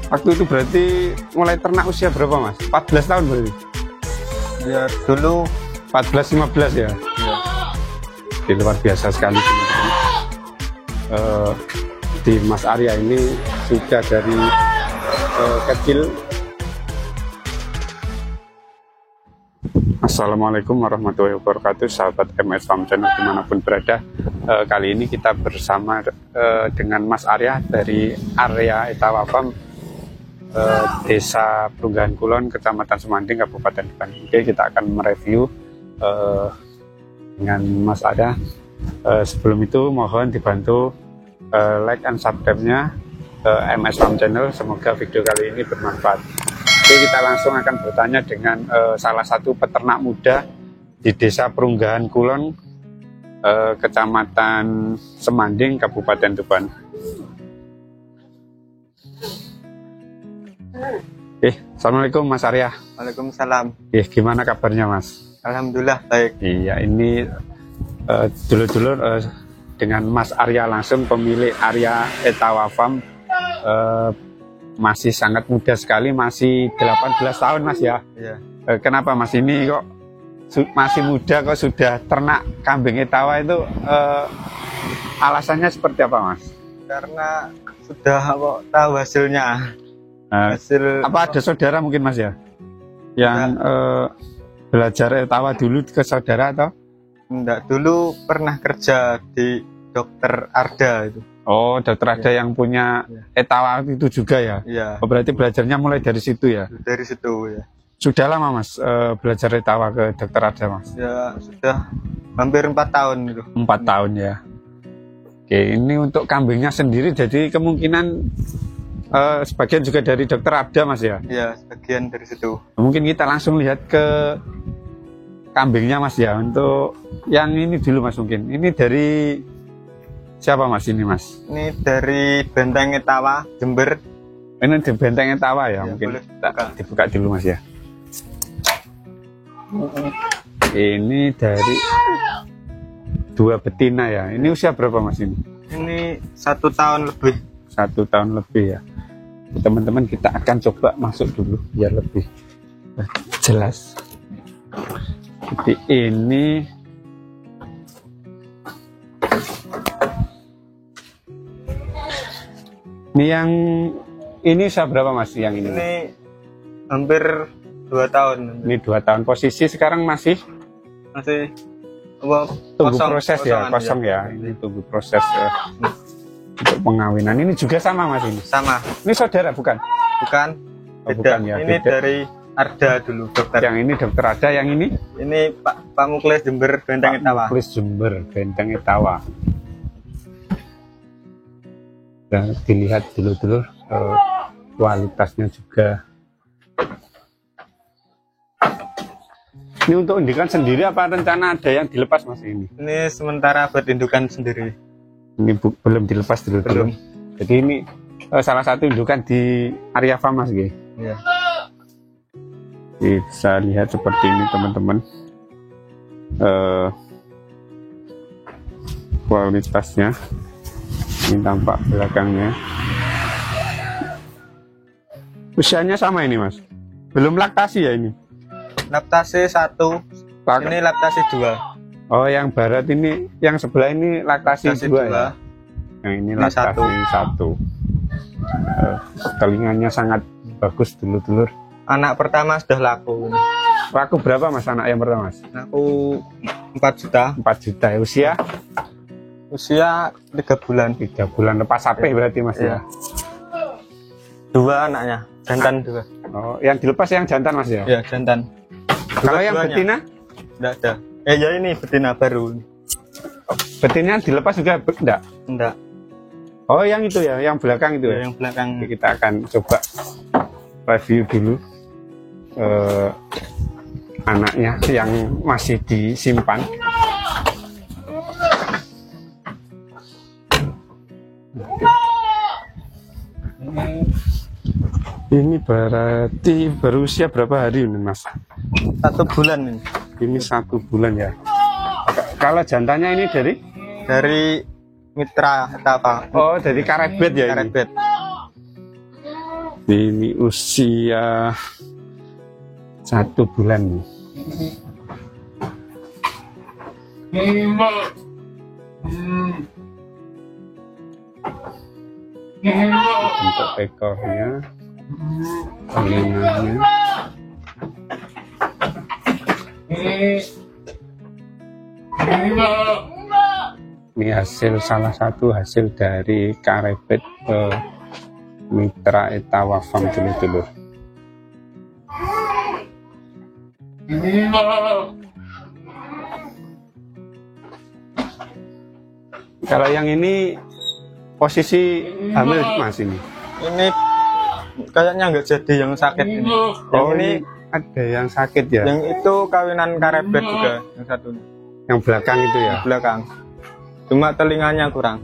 Waktu itu berarti mulai ternak usia berapa mas? 14 tahun berarti? Ya dulu 14-15 ya? Di luar biasa sekali teman-teman. Di Mas Arya ini sudah dari kecil. Assalamualaikum warahmatullahi wabarakatuh, sahabat MS Farm Channel dimanapun berada. Kali ini kita bersama dengan Mas Arya dari area Etawa Farm, Desa Perunggahan Kulon, Kecamatan Semanding, Kabupaten Bandung. Oke, kita akan mereview dengan Mas Arya. Sebelum itu mohon dibantu like and subscribe-nya MS Farm Channel. Semoga video kali ini bermanfaat. Oke, kita langsung akan bertanya dengan salah satu peternak muda di Desa Perunggahan Kulon, Kecamatan Semanding, Kabupaten Tuban. Assalamualaikum Mas Arya. Waalaikumsalam. Gimana kabarnya Mas? Alhamdulillah baik. Iya, ini dulur-dulur dengan Mas Arya langsung, pemilik area Etawa Farm. Masih sangat muda sekali, masih 18 tahun Mas ya. Iya. Kenapa Mas ini kok masih muda kok sudah ternak kambing Etawa itu, alasannya seperti apa Mas? Karena sudah kok tahu hasilnya. Apa ada saudara mungkin Mas ya? Yang belajar Etawa dulu ke saudara atau? Enggak, dulu pernah kerja di Dokter Arda itu. Oh, Dokter Arda yang punya Etawa itu juga ya? Iya. Oh, berarti belajarnya mulai dari situ ya? Dari situ ya. Sudah lama Mas belajar Etawa ke Dokter Arda Mas? Ya sudah hampir 4 tahun itu. 4 tahun ya. Oke, ini untuk kambingnya sendiri jadi kemungkinan sebagian juga dari Dokter Arda Mas ya? Iya, sebagian dari situ. Mungkin kita langsung lihat ke kambingnya Mas ya. Untuk yang ini dulu Mas mungkin. Ini dari siapa Mas ini Mas? Ini dari Benteng Etawa, Jember. Ini di Benteng Etawa ya, mungkin dibuka dulu Mas ya. Ini dari 2 betina ya. Ini usia berapa Mas ini? Ini 1 tahun lebih. 1 tahun lebih ya. Teman-teman, kita akan coba masuk dulu biar lebih jelas. Jadi ini yang ini usia berapa Mas yang ini? Ini hampir 2 tahun. Ini 2 tahun. Posisi sekarang masih tunggu proses ya, kosong ya. Ini tunggu proses untuk pengawinan. Ini juga sama Mas ini? Sama. Ini saudara bukan? Bukan. Oh, bukan ya. Ini beda. dari Arda dulu, dokter. Yang ini Dokter Arda, yang ini? Ini Pak Muklis Jember, Benteng Etawa. Muklis Jember, Benteng Etawa. Dan dilihat dulu kualitasnya juga. Ini untuk indukan sendiri apa rencana ada yang dilepas Mas ini? Ini sementara buat indukan sendiri. Ini belum dilepas dulu. Belum. Jadi ini salah satu indukan di area farm Mas G. Ya. Bisa lihat seperti ini teman-teman. Kualitasnya. Ini tampak belakangnya. Usianya sama ini Mas? Belum laktasi ya ini? Laktasi 1. Ini laktasi 2. Oh, yang barat ini, yang sebelah ini laktasi 2 ya? Yang ini laktasi 1. Telinganya sangat bagus dulur-dulur. Anak pertama sudah laku. Laku berapa Mas anak yang pertama Mas? Laku 4 juta. 4 juta ya. Usia 3 bulan. 3 bulan lepas sapi berarti Mas ya? 2 anaknya, jantan 2. Oh, yang dilepas yang jantan Mas ya? Iya, jantan. Kalau yang betina? Enggak ada. Ya ini betina baru. Betina dilepas juga enggak? Enggak. Oh, yang itu ya, yang belakang itu ya? Yang belakang. Oke, kita akan coba review dulu anaknya yang masih disimpan. Ini berarti berusia berapa hari ini Mas? 1 bulan ini. Ini 1 bulan ya. Kalau jantannya ini dari Mitra Etawa. Oh, dari karebet ya? Karebet. Ini usia 1 bulan. Untuk ekornya, telinganya. Ini salah satu hasil dari karebet Mitra Etawa Farm dulur-dulur. Kalau yang ini posisi hamil Mas ini? Ini kayaknya nggak jadi yang sakit ini. Yang ini ada yang sakit ya? Yang itu kawinan karebet juga, yang satu. Yang belakang itu ya? Belakang. Cuma telinganya kurang.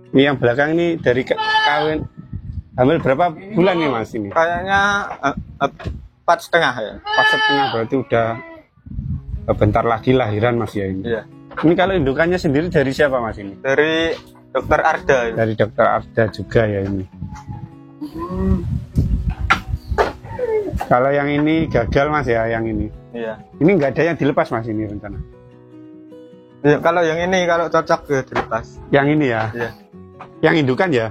Ini yang belakang ini dari kawin hamil berapa bulan nih Mas ini? Kayaknya 4,5 ya. 4,5 berarti udah bentar lagi lahiran Mas ya ini. Iya. Ini kalau indukannya sendiri dari siapa Mas ini? Dari Dokter Arda. Dari Dokter Arda juga ya ini. Kalau yang ini gagal Mas ya, yang ini. Iya. Ini nggak ada yang dilepas Mas ini rencana. Ya, kalau yang ini kalau cocok ya dilepas. Yang ini ya. Iya. Yang indukan ya.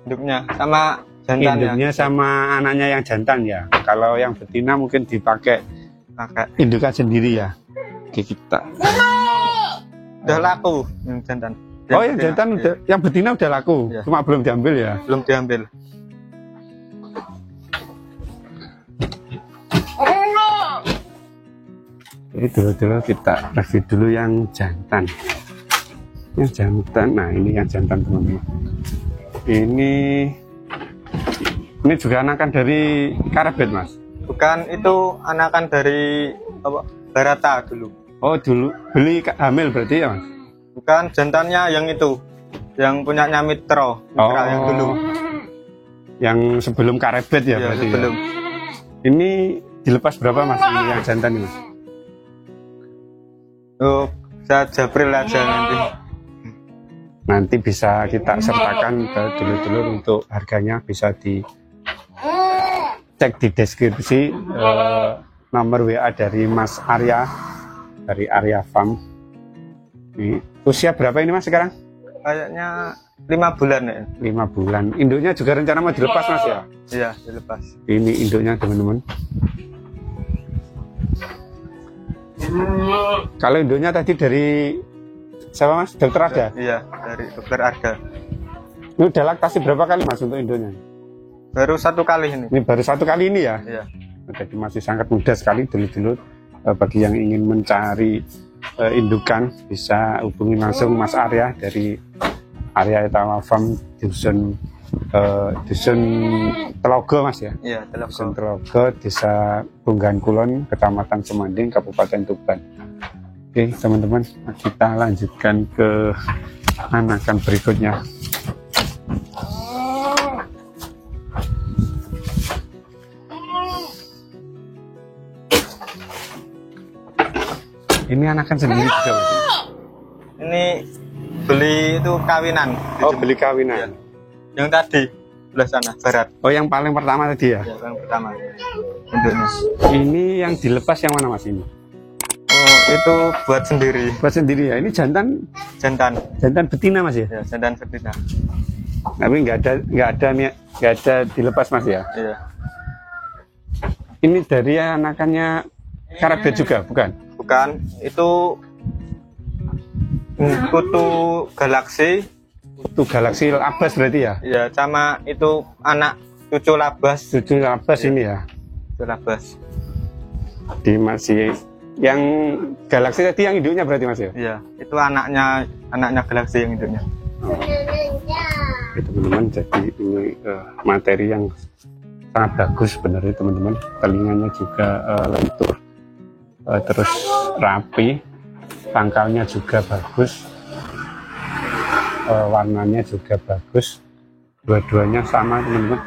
Induknya sama jantannya. Induknya sama anaknya yang jantan ya. Kalau yang betina mungkin dipakai indukan sendiri ya. Oke, kita. Udah laku yang jantan. Yang jantan iya. udah, yang betina udah laku. Iya. Cuma belum diambil ya. Belum diambil. Jadi dulu kita review dulu yang jantan. Yang jantan, nah ini yang jantan teman-teman. Ini juga anakan dari karebet Mas? Bukan, itu anakan dari Barata dulu. Oh dulu beli hamil berarti ya Mas? Bukan, jantannya yang itu, yang punyanya Mitra yang dulu. Yang sebelum karebet ya, berarti sebelum. Ya? Ini dilepas berapa Mas ini yang jantan ini Mas? Oh, saya Japril aja nanti. Nanti bisa kita sertakan ke dulur-dulur untuk harganya, bisa dicek di deskripsi nomor WA dari Mas Arya dari Arya Farm. Ini usia berapa ini Mas sekarang? Kayaknya 5 bulan ya. 5 bulan. Induknya juga rencana mau dilepas Mas ya? Iya, dilepas. Ini induknya teman-teman. Kalau induknya tadi dari siapa Mas? Dokter Arda? Iya, dari Dokter Arda. Ini udah laktasi berapa kali Mas untuk induknya? Baru 1 kali ini. Ini baru 1 kali ini ya? Iya. Jadi masih sangat mudah sekali dulu-dulu. Bagi yang ingin mencari indukan bisa hubungi langsung Mas Arya dari Arya Etawa Farm dusun Telogo Mas ya? Iya, Telogo. Dusun Telogo, Desa Bunggan Kulon, Kecamatan Semanding, Kabupaten Tuban. Oke teman-teman, kita lanjutkan ke anakan berikutnya. Ini anakan sendiri juga Mas? Ini beli itu kawinan. Oh beli kawinan. Ya. Yang tadi sebelah sana barat. Oh yang paling pertama tadi ya? Ya, yang pertama. Induknya. Ini yang dilepas yang mana Mas ini? Oh itu buat sendiri. Buat sendiri ya. Ini jantan. Jantan betina Mas ya? Ya jantan betina. Tapi nggak ada dilepas Mas ya? Iya. Ini dari anakannya karebet juga bukan? Bukan, itu kutu galaksi. Kutu galaksi labas berarti ya? Ya, sama itu anak cucu labas. Cucu labas ya. Ini ya? Cucu labas. Di masih yang galaksi tadi yang induknya berarti Mas ya? Iya, itu anaknya galaksi yang induknya. Oh. Oke, teman-teman, jadi ini materi yang sangat bagus sebenarnya teman-teman. Telinganya juga lentur. Terus rapi, pangkalnya juga bagus, warnanya juga bagus, dua-duanya sama teman-teman.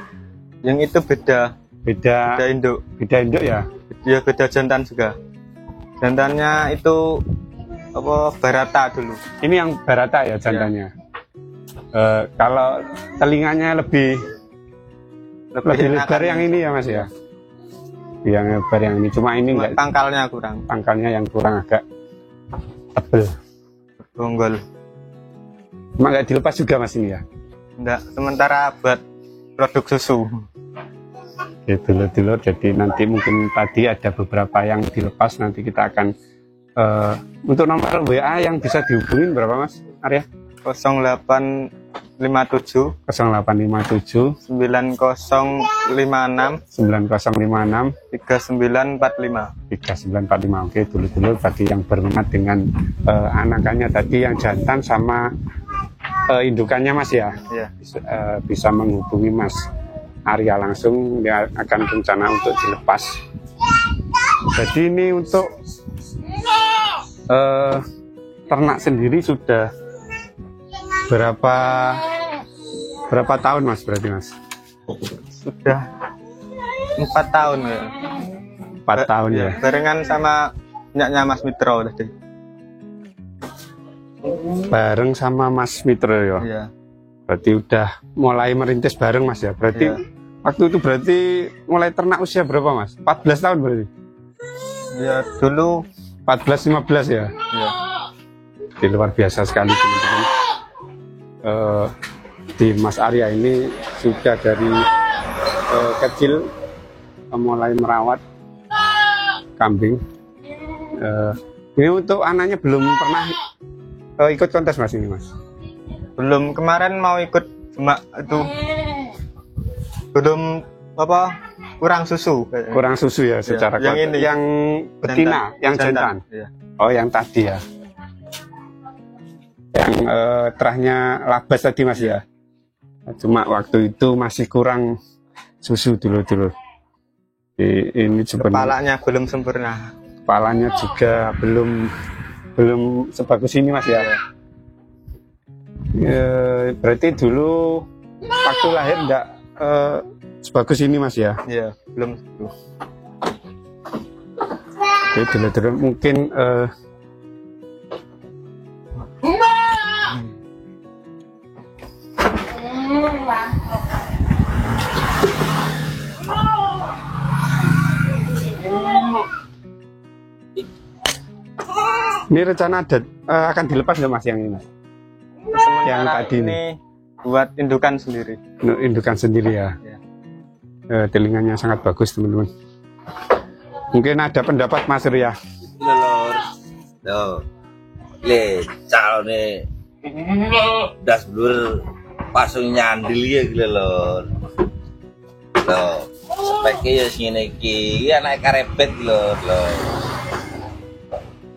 Yang itu beda, Beda induk. Beda induk ya? Ya beda jantan juga. Jantannya itu apa Barata dulu. Ini yang Barata ya jantannya. Kalau telinganya lebih lebar yang ini ya Mas ya? Yang lebar yang ini, cuma ini enggak, pangkalnya kurang. Pangkalnya yang kurang agak tebel. Bonggol. Cuma nggak dilepas juga Mas ini ya? Enggak, sementara buat produk susu. Ya, dulur-dulur, jadi nanti mungkin tadi ada beberapa yang dilepas, nanti kita akan untuk nomor WA yang bisa dihubungin berapa Mas Arya? 0857 0857 9056 9056 3945. Oke, dulur-dulur, bagi yang berminat dengan anakannya tadi yang jantan sama indukannya Mas ya, Ya. bisa menghubungi Mas Arya langsung, dia akan rencana untuk dilepas. Jadi ini untuk ternak sendiri sudah berapa tahun Mas berarti Mas? Sudah 4 tahun ya. 4 tahun ya. Barengan sama punyanya Mas Mitro tadi. Bareng sama Mas Mitro ya. Iya. Berarti udah mulai merintis bareng Mas ya. Berarti Iya. waktu itu berarti mulai ternak usia berapa Mas? 14 tahun berarti? Ya dulu 14-15 ya. ya. Jadi luar biasa sekali teman-teman. Di Mas Arya ini sudah dari kecil mulai merawat kambing. Ini untuk anaknya belum pernah ikut kontes Mas ini Mas? Belum, kemarin mau ikut cuma itu belum apa kurang susu kayaknya. Kurang susu ya secara yang ini yang betina, yang jantan. Ya. Oh, yang tadi ya. Yang terahnya labas tadi Mas ya. Cuma waktu itu masih kurang susu dulu. Ini sebenarnya Kepalanya belum sempurna. kepalanya juga belum sebagus ini Mas ya. Berarti dulu waktu lahir enggak sebagus ini Mas ya. Iya, belum. Jadi dulu mungkin ini rencana ada akan dilepas nggak Mas yang ini Mas? Yang tadi ini buat indukan sendiri. Indukan sendiri ya. Telinganya sangat bagus teman-teman. Mungkin ada pendapat Mas Ria. Lor, loh, le calone das blur pasung nyandil ya gila lor. Loh, speknya ya ngene iki, anak karepet lor.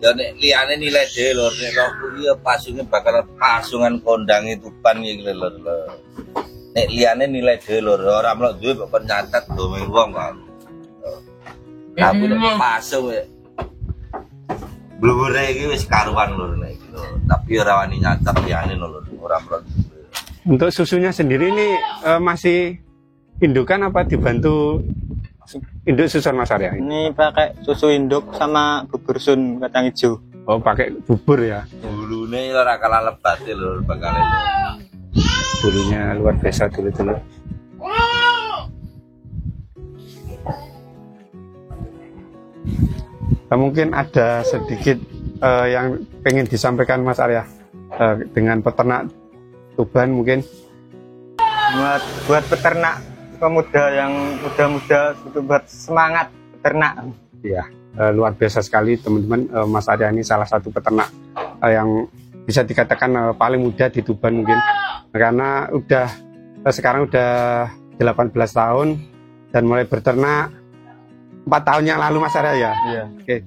Ya nek liyane nilai dhewe lor, nek aku ya pasungnya bakal pasungan kondang itu ban ya gila lor. Nek liyane nilai dhewe lor, ora mlok duwe kok nyatet domeng wong kok. Tapi nek pasung ya blure iki wis karuan lur nek iki lho. Tapi ora wani nyatet liyane lho ora mlok. Untuk susunya sendiri ini masih indukan apa dibantu induk susun Mas Arya? Ini pakai susu induk sama bubur sun kacang hijau. Oh, pakai bubur ya. Bulune ora kalah lebate lho bakale. Bulunya luar biasa dulu. Mungkin ada sedikit yang pengen disampaikan Mas Arya dengan peternak Tuban mungkin. Buat peternak pemuda yang muda-muda itu buat semangat peternak. Ya, luar biasa sekali teman-teman. Mas Arya ini salah satu peternak yang bisa dikatakan paling muda di Tuban mungkin, karena sekarang udah 18 tahun dan mulai berternak 4 tahun yang lalu Mas Arya ya. Iya. Oke,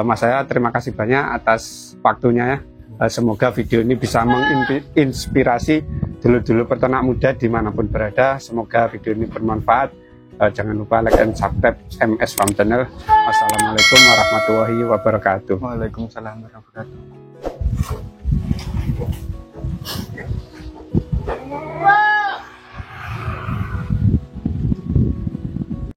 Mas Arya terima kasih banyak atas waktunya ya. Semoga video ini bisa menginspirasi dulur-dulur peternak muda dimanapun berada. Semoga video ini bermanfaat. Jangan lupa like dan subscribe MS Farm Channel. Wassalamualaikum warahmatullahi wabarakatuh. Waalaikumsalam warahmatullahi wabarakatuh.